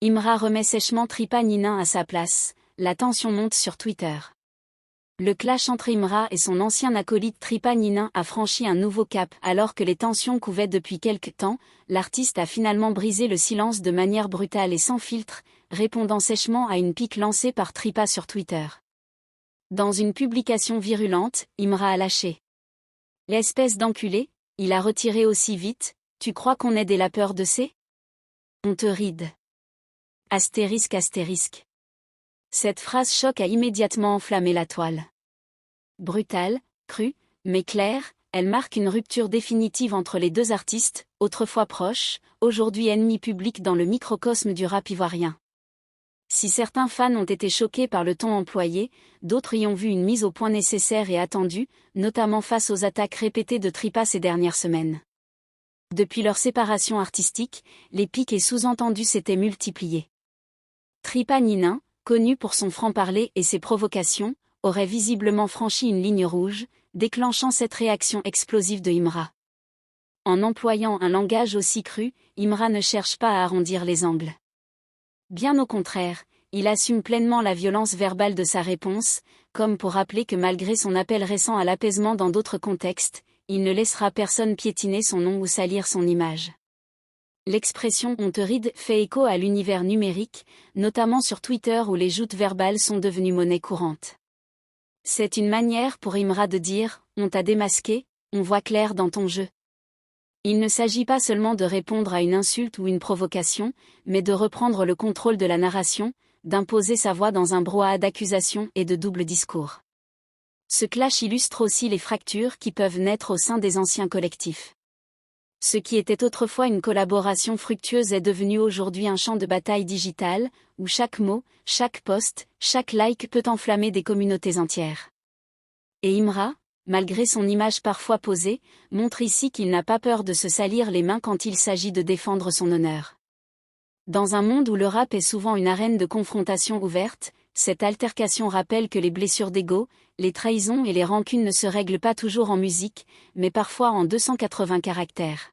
Imra remet sèchement Tripa Ninin à sa place, la tension monte sur Twitter. Le clash entre Imra et son ancien acolyte Tripa Ninin a franchi un nouveau cap. Alors que les tensions couvaient depuis quelque temps, l'artiste a finalement brisé le silence de manière brutale et sans filtre, répondant sèchement à une pique lancée par Tripa sur Twitter. Dans une publication virulente, Imra a lâché: l'espèce d'enculé, il a retiré aussi vite, tu crois qu'on est des lapeurs de C? On te ride. Astérisque astérisque. Cette phrase choc a immédiatement enflammé la toile. Brutale, crue, mais claire, elle marque une rupture définitive entre les deux artistes, autrefois proches, aujourd'hui ennemis publics dans le microcosme du rap ivoirien. Si certains fans ont été choqués par le ton employé, d'autres y ont vu une mise au point nécessaire et attendue, notamment face aux attaques répétées de Tripa ces dernières semaines. Depuis leur séparation artistique, les piques et sous-entendus s'étaient multipliés. Tripa Ninin, connu pour son franc-parler et ses provocations, aurait visiblement franchi une ligne rouge, déclenchant cette réaction explosive de Imra. En employant un langage aussi cru, Imra ne cherche pas à arrondir les angles. Bien au contraire, il assume pleinement la violence verbale de sa réponse, comme pour rappeler que malgré son appel récent à l'apaisement dans d'autres contextes, il ne laissera personne piétiner son nom ou salir son image. L'expression « on te ride » fait écho à l'univers numérique, notamment sur Twitter où les joutes verbales sont devenues monnaie courante. C'est une manière pour Imra de dire « on t'a démasqué, on voit clair dans ton jeu ». Il ne s'agit pas seulement de répondre à une insulte ou une provocation, mais de reprendre le contrôle de la narration, d'imposer sa voix dans un brouhaha d'accusations et de double discours. Ce clash illustre aussi les fractures qui peuvent naître au sein des anciens collectifs. Ce qui était autrefois une collaboration fructueuse est devenu aujourd'hui un champ de bataille digital, où chaque mot, chaque post, chaque like peut enflammer des communautés entières. Et Imra, malgré son image parfois posée, montre ici qu'il n'a pas peur de se salir les mains quand il s'agit de défendre son honneur. Dans un monde où le rap est souvent une arène de confrontation ouverte, cette altercation rappelle que les blessures d'ego, les trahisons et les rancunes ne se règlent pas toujours en musique, mais parfois en 280 caractères.